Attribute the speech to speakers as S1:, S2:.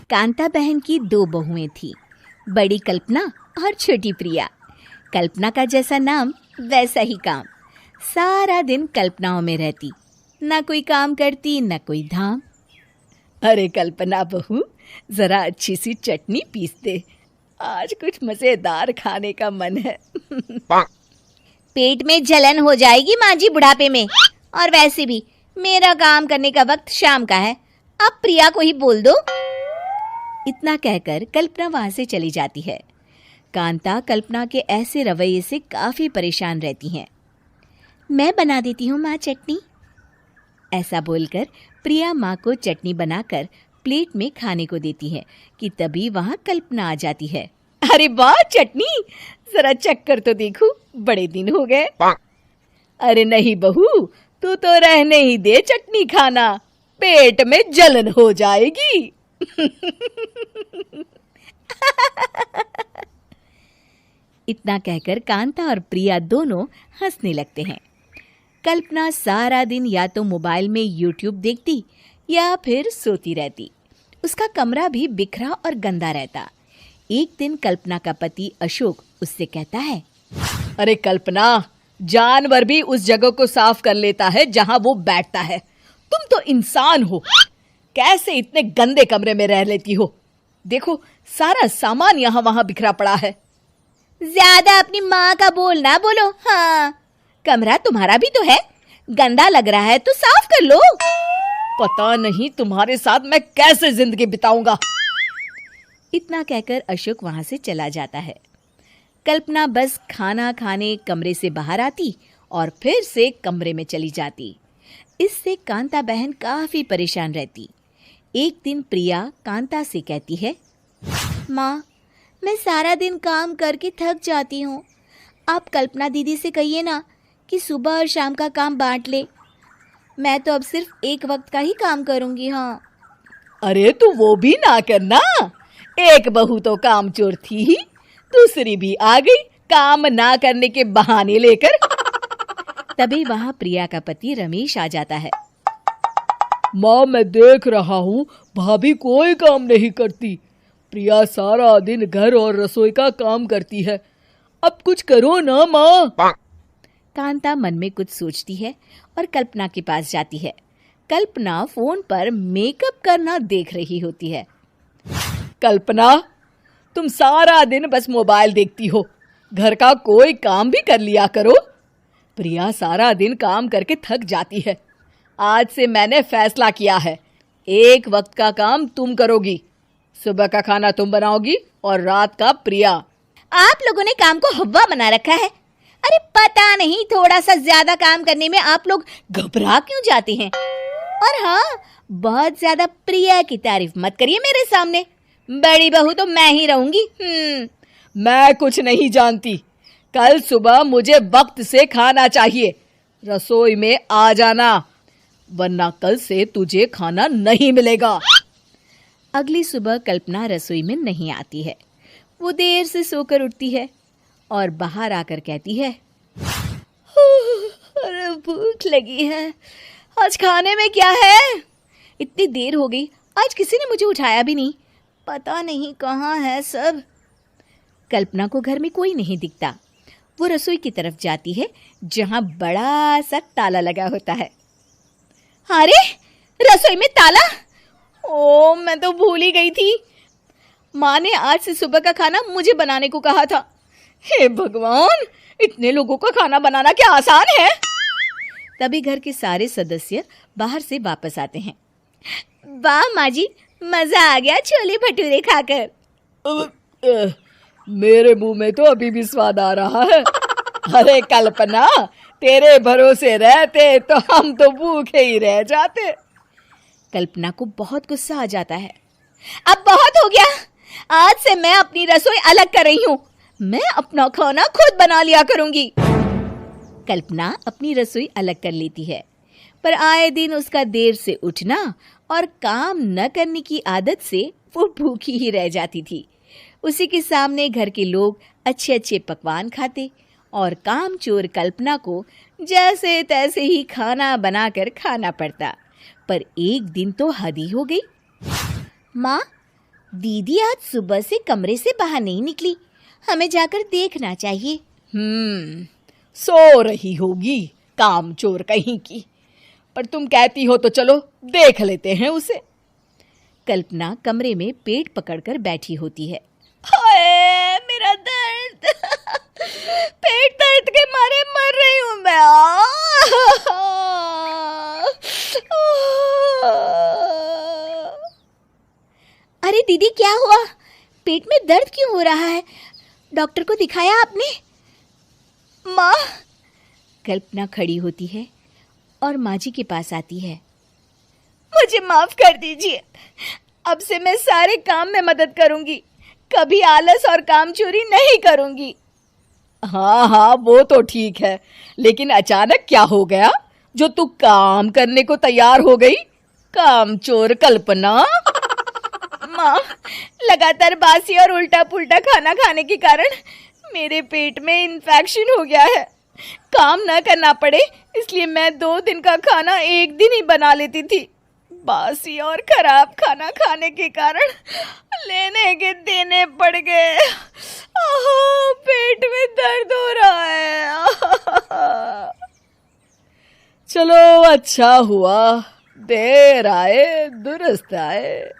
S1: कांता बहन की दो बहुएं थीं, बड़ी कल्पना और छोटी प्रिया। कल्पना का जैसा नाम वैसा ही काम। सारा दिन कल्पनाओं में रहती, ना कोई काम करती न कोई धाम। अरे कल्पना बहू, जरा अच्छी सी चटनी पीस दे, आज कुछ मजेदार खाने का मन है।
S2: पेट में जलन हो जाएगी माँ जी बुढ़ापे में, और वैसे भी मेरा काम करने का वक्त शाम का है, अब प्रिया को ही बोल दो।
S1: इतना कहकर कल्पना वहां से चली जाती है। कांता कल्पना के ऐसे रवैये से काफी परेशान रहती हैं। मैं बना देती हूँ माँ चटनी, ऐसा बोलकर प्रिया माँ को चटनी बनाकर प्लेट में खाने को देती है कि तभी वहां कल्पना आ जाती है। अरे वाह चटनी, जरा चक्कर तो देखूं, बड़े दिन हो गए। अरे नहीं बहू, तू तो रहने ही दे चटनी खाना, पेट में जलन हो जाएगी। इतना कहकर कांता और प्रिया दोनों हंसने लगते हैं। कल्पना सारा दिन या तो मोबाइल में यूट्यूब देखती या फिर सोती रहती। उसका कमरा भी बिखरा और गंदा रहता। एक दिन कल्पना का पति अशोक उससे कहता है, अरे कल्पना, जानवर भी उस जगह को साफ कर लेता है जहां वो बैठता है, तुम तो इंसान हो, कैसे इतने गंदे कमरे में रह लेती हो? देखो सारा सामान यहाँ वहां बिखरा पड़ा है।
S2: ज्यादा अपनी माँ का बोल ना बोलो। हाँ, कमरा तुम्हारा भी तो है, गंदा लग रहा है तो साफ कर लो।
S1: पता नहीं तुम्हारे साथ मैं कैसे जिंदगी बिताऊंगा। इतना कहकर अशोक वहां से चला जाता है। कल्पना बस खाना खाने कमरे से बाहर आती और फिर से कमरे में चली जाती। इससे कांता बहन काफी परेशान रहती। एक दिन प्रिया कांता से कहती है,
S2: माँ, मैं सारा दिन काम करके थक जाती हूँ, आप कल्पना दीदी से कहिए ना कि सुबह और शाम का काम बांट ले। मैं तो अब सिर्फ एक वक्त का ही काम करूँगी। हाँ।
S1: अरे तू वो भी ना करना, एक बहू तो कामचोर थी ही, दूसरी भी आ गई काम ना करने के बहाने लेकर। तभी वहां प्रिया का पति रमेश आ जाता है। माँ, मैं देख रहा हूँ भाभी कोई काम नहीं करती, प्रिया सारा दिन घर और रसोई का काम करती है, अब कुछ करो ना माँ। कांता मन में कुछ सोचती है और कल्पना के पास जाती है। कल्पना फोन पर मेकअप करना देख रही होती है। कल्पना, तुम सारा दिन बस मोबाइल देखती हो, घर का कोई काम भी कर लिया करो। प्रिया सारा दिन काम करके थक जाती है, आज से मैंने फैसला किया है, एक वक्त का काम तुम करोगी, सुबह का खाना तुम बनाओगी और रात का प्रिया।
S2: आप लोगों ने काम को हवा बना रखा है। अरे पता नहीं थोड़ा सा ज्यादा काम करने में आप लोग घबरा क्यों जाते हैं। और हाँ, बहुत ज्यादा प्रिया की तारीफ मत करिए मेरे सामने, बड़ी बहू तो मैं ही रहूंगी। मैं कुछ नहीं जानती, कल सुबह मुझे वक्त से खाना चाहिए, रसोई में आ जाना, वरना कल से तुझे खाना नहीं मिलेगा। अगली सुबह कल्पना रसोई में नहीं आती है। वो देर से सोकर उठती है और बाहर आकर कहती है, अरे भूख लगी है, आज खाने में क्या है? इतनी देर हो गई, आज किसी ने मुझे उठाया भी नहीं, पता नहीं कहाँ है सब। कल्पना को घर में कोई नहीं दिखता। वो रसोई की तरफ जाती है जहां बड़ा सा ताला लगा होता है। अरे रसोई में ताला! ओ, मैं तो भूल ही गई थी। माँ ने आज से सुबह का खाना मुझे बनाने को कहा था। हे भगवान, इतने लोगों का खाना बनाना क्या आसान है? तभी घर के सारे सदस्य बाहर से वापस आते हैं। वाह माँ जी, मजा आ गया छोले भटूरे खाकर। मेरे मुंह में तो अभी भी स्वाद आ रहा है। अरे कल्पना, तेरे भरोसे रहते तो हम तो भूखे ही रह जाते। कल्पना को बहुत गुस्सा आ जाता है। अब बहुत हो गया, आज से मैं अपनी रसोई अलग कर रही हूँ, मैं अपना खाना खुद बना लिया करूंगी। कल्पना अपनी रसोई अलग कर लेती है, पर आए दिन उसका देर से उठना और काम न करने की आदत से वो भूखी ही रह जाती थी। उसी के सामने घर के लोग अच्छे अच्छे पकवान खाते और कामचोर कल्पना को जैसे तैसे ही खाना बनाकर खाना पड़ता। पर एक दिन तो हद ही हो गई। माँ, दीदी आज सुबह से कमरे से बाहर नहीं निकली, हमें जाकर देखना चाहिए।
S1: सो रही होगी कामचोर कहीं की, पर तुम कहती हो तो चलो देख लेते हैं उसे।
S2: कल्पना कमरे में पेट पकड़कर बैठी होती है।
S1: हाय मेरा दर्द, पेट दर्द के मारे मर रही हूं मैं।
S2: अरे दीदी क्या हुआ? पेट में दर्द क्यों हो रहा है? डॉक्टर को दिखाया आपने?
S1: माँ,
S2: कल्पना खड़ी होती है और माँ जी के पास आती है।
S1: मुझे माफ कर दीजिए, अब से मैं सारे काम में मदद करूंगी, कभी आलस और काम चोरी नहीं करूंगी। हाँ हाँ वो तो ठीक है, लेकिन अचानक क्या हो गया जो तू काम करने को तैयार हो गई? कामचोर कल्पना। माँ, लगातार बासी और उल्टा पुल्टा खाना खाने के कारण मेरे पेट में इन्फेक्शन हो गया है। काम न करना पड़े इसलिए मैं 2 दिन का खाना एक दिन ही बना लेती थी। बासी और खराब खाना खाने के कारण लेने के देने पड़ गए। पेट में दर्द हो रहा है। चलो अच्छा हुआ, देर आए दुरुस्त आए।